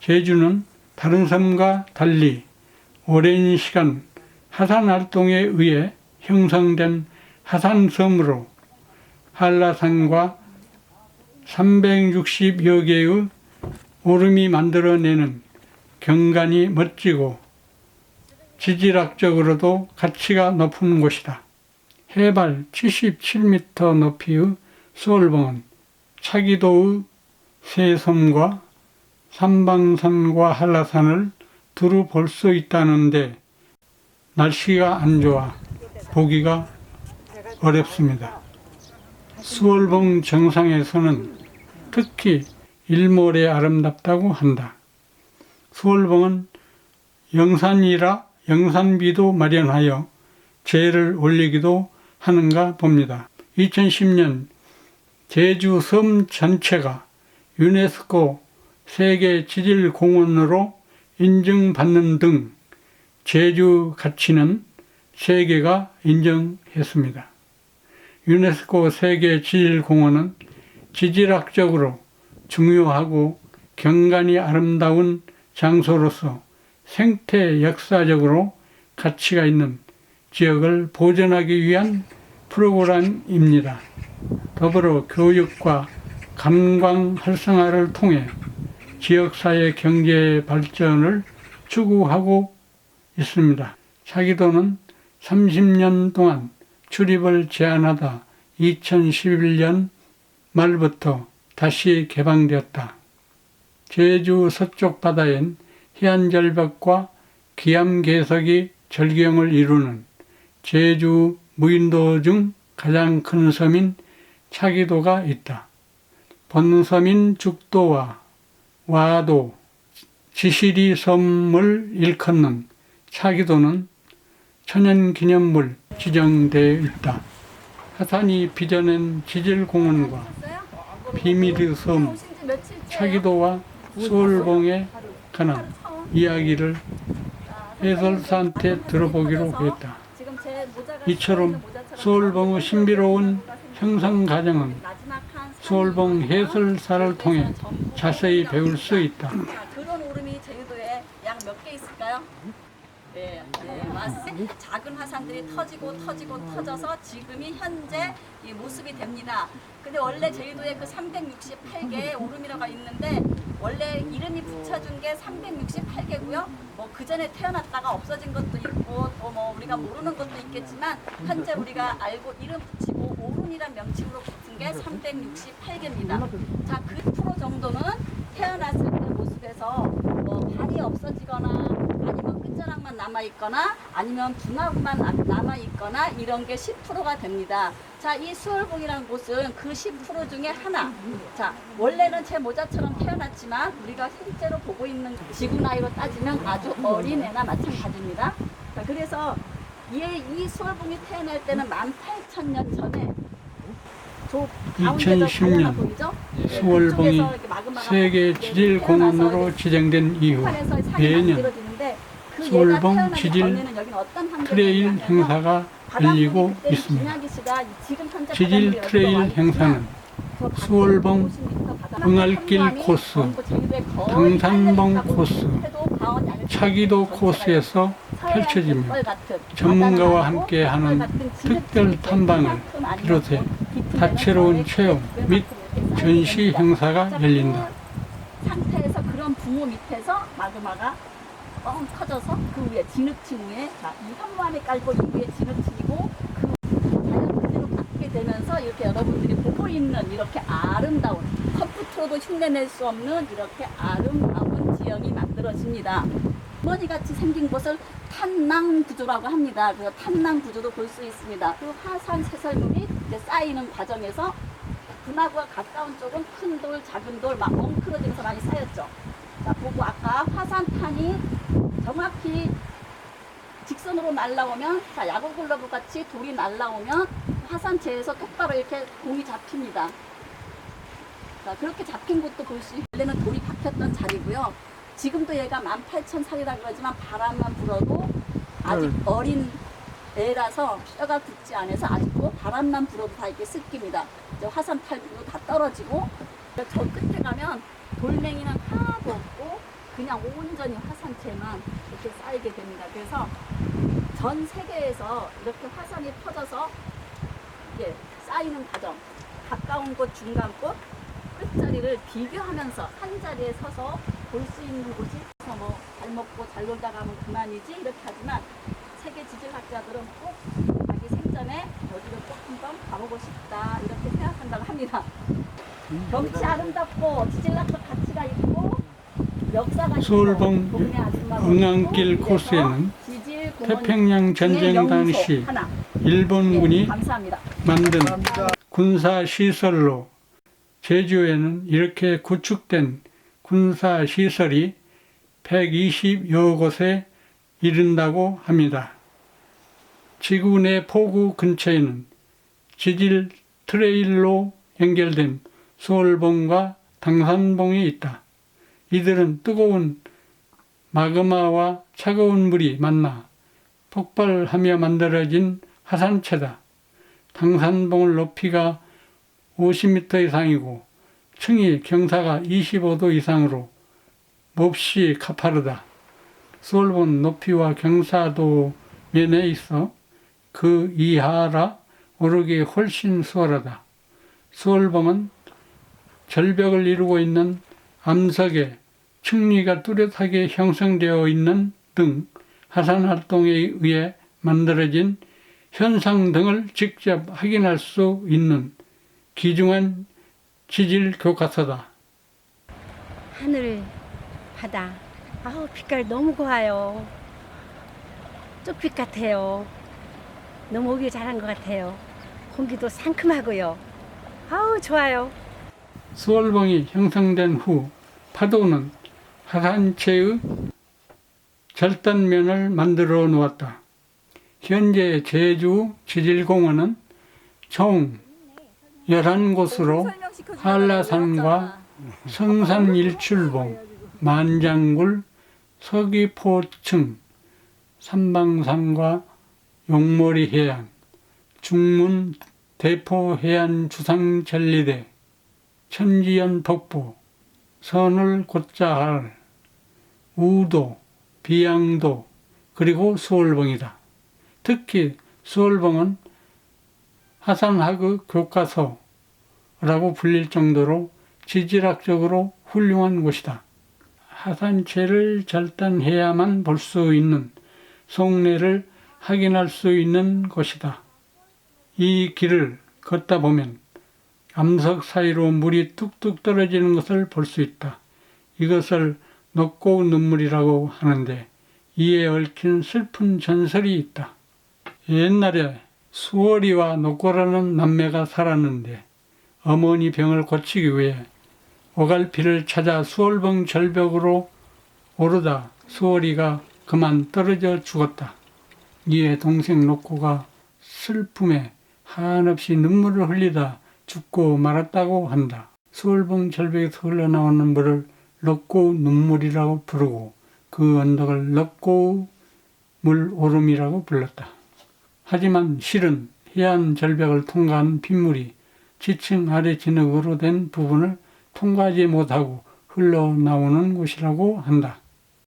제주는 다른 섬과 달리 오랜 시간 하산 활동에 의해 형성된 하산섬으로 한라산과 360여 개의 오름이 만들어내는 경관이 멋지고 지질학적으로도 가치가 높은 곳이다. 해발 77m 높이의 수월봉은 차기도의 세 섬과 삼방산과 한라산을 두루 볼 수 있다는데 날씨가 안 좋아 보기가 어렵습니다. 수월봉 정상에서는 특히 일몰이 아름답다고 한다. 수월봉은 영산이라 영산비도 마련하여 제를 올리기도 하는가 봅니다. 2010년 제주 섬 전체가 유네스코 세계지질공원으로 인증받는 등 제주 가치는 세계가 인정했습니다. 유네스코 세계지질공원은 지질학적으로 중요하고 경관이 아름다운 장소로서 생태 역사적으로 가치가 있는 지역을 보존하기 위한 프로그램입니다. 더불어 교육과 관광 활성화를 통해 지역사회 경제 발전을 추구하고 있습니다. 차기도는 30년 동안 출입을 제한하다 2011년 말부터 다시 개방되었다. 제주 서쪽 바다엔 해안절벽과 기암괴석이 절경을 이루는 제주 무인도 중 가장 큰 섬인 차기도가 있다. 본섬인 죽도와 와도, 지시리 섬을 일컫는 차기도는 천연기념물 지정되어 있다. 하산이 빚어낸 지질공원과 비밀의 섬, 차기도와 수월봉에 관한 이야기를 해설사한테 들어보기로 했다. 이처럼 수월봉의 신비로운 형성 과정은 수월봉 해설사를 통해 자세히 배울 수 있다. 그런 오름이 제주도에 약 몇 개 있을까요? 네, 맞습니다. 작은 화산들이 터져서 지금이 현재 이 모습이 됩니다. 근데 원래 제주도에 그 368개의 오름이라고 있는데 원래 이름이 붙여준 게 368개고요. 뭐 그 전에 태어났다가 없어진 것도 있고 또 뭐 우리가 모르는 것도 있겠지만 현재 우리가 알고 이름 붙이고 오름이란 명칭으로 붙은 게 368개입니다. 자, 그 프로 정도는 태어났을 때 모습에서 뭐 반이 없어지거나 아니면 끝자락만 남아있거나 아니면 붕하구만 남아있거나 이런 게 10%가 됩니다. 자, 이 수월봉이라는 곳은 그 10% 중에 하나. 자, 원래는 제 모자처럼 태어났지만 우리가 실제로 보고 있는 지구 나이로 따지면 아주 어린 애나 마찬가지입니다. 자, 그래서 이 수월봉이 태어날 때는 18,000년 전에 2010년 수월봉이 세계지질공원으로 지정된 이후 매년 수월봉 지질 트레일 행사가 열리고 있습니다. 지질 트레일 행사는 수월봉 흥알길 코스, 등산봉 코스, 차기도 코스에서 펼쳐지며 전문가와 함께하는 특별 탐방을 비롯해 다채로운 체험 및 전시 행사가 열린다. 상태에서 그런 붕어 밑에서 마그마가 뻥 터져서 그 위에 진흙층 위에 이 현무암에 깔고 이 위에 진흙층이고 그 자연 그대로 받게 되면서 이렇게 여러분들이 보고 있는 이렇게 아름다운 컴퓨터로도 흉내낼 수 없는 이렇게 아름다운 지형이 만들어집니다. 주머니같이 생긴 곳을 탄낭구조라고 합니다. 그래서 탄낭구조도 볼 수 있습니다. 그 화산 쇠설물이 쌓이는 과정에서 분화구가 가까운 쪽은 큰 돌, 작은 돌 막 엉클어지면서 많이 쌓였죠. 자, 보고 아까 화산탄이 정확히 직선으로 날라오면, 자, 야구 글러브 같이 돌이 날라오면 화산재에서 똑바로 이렇게 공이 잡힙니다. 자, 그렇게 잡힌 곳도 볼 수 있고, 원래는 돌이 박혔던 자리고요. 지금도 얘가 18,000살이라 그러지만 바람만 불어도 아직 어린 애라서 뼈가 굳지 않아서 아직도 바람만 불어도 다 이렇게 습깁니다. 화산 탈부도 다 떨어지고 저 끝에 가면 돌멩이는 하나도 없고 그냥 온전히 화산재만 이렇게 쌓이게 됩니다. 그래서 전 세계에서 이렇게 화산이 터져서 이게 쌓이는 과정, 가까운 곳, 중간 곳, 끝자리를 비교하면서 한 자리에 서서 볼 수 있는 곳이 뭐 잘 먹고 잘 놀다 가면 그만이지 이렇게 하지만 세계 지질학자들은 꼭 자기 생전에 여기를 꼭 한번 가보고 싶다 이렇게 생각한다고 합니다. 경치 아름답고 지질학적 가치가 있고 역사가 서울봉 있고 동네 아줌마도 응안길 있고 코스에는 지질 공원 태평양 전쟁 제일 당시 명소 하나. 일본군이 감사합니다. 만든 군사시설로 제주에는 이렇게 구축된 군사시설이 120여 곳에 이른다고 합니다. 지구 내 포구 근처에는 지질 트레일로 연결된 수월봉과 당산봉이 있다. 이들은 뜨거운 마그마와 차가운 물이 만나 폭발하며 만들어진 화산체다. 당산봉의 높이가 50m 이상이고 층이 경사가 25도 이상으로 몹시 가파르다. 수월봉은 높이와 경사도 면에 있어 그 이하라 오르기 훨씬 수월하다. 수월봉은 절벽을 이루고 있는 암석에 층리가 뚜렷하게 형성되어 있는 등 화산 활동에 의해 만들어진 현상 등을 직접 확인할 수 있는 귀중한 지질 교과서다. 하늘, 바다, 아우 빛깔 너무 고와요. 쪽빛 같아요. 너무 오길 잘한 것 같아요. 공기도 상큼하고요. 아우 좋아요. 수월봉이 형성된 후 파도는 화산체의 절단면을 만들어 놓았다. 현재 제주 지질공원은 총 11곳으로 한라산과 성산일출봉, 만장굴, 서귀포층, 삼방산과 용머리 해안, 중문 대포 해안 주상전리대, 천지연 폭포, 선을 곧자할, 우도, 비양도, 그리고 수월봉이다. 특히 수월봉은 화산학의 교과서라고 불릴 정도로 지질학적으로 훌륭한 곳이다. 화산체를 절단해야만 볼 수 있는 속내를 확인할 수 있는 곳이다. 이 길을 걷다 보면 암석 사이로 물이 뚝뚝 떨어지는 것을 볼 수 있다. 이것을 녹고 눈물이라고 하는데 이에 얽힌 슬픈 전설이 있다. 옛날에 수월이와 녹고라는 남매가 살았는데 어머니 병을 고치기 위해 오갈피를 찾아 수월봉 절벽으로 오르다 수월이가 그만 떨어져 죽었다. 이에 동생 녹고가 슬픔에 한없이 눈물을 흘리다 죽고 말았다고 한다. 수월봉 절벽에서 흘러나오는 물을 녹고 눈물이라고 부르고 그 언덕을 녹고 물 오름이라고 불렀다. 하지만 실은 해안 절벽을 통과한 빗물이 지층 아래 진흙으로 된 부분을 통과하지 못하고 흘러나오는 곳이라고 한다.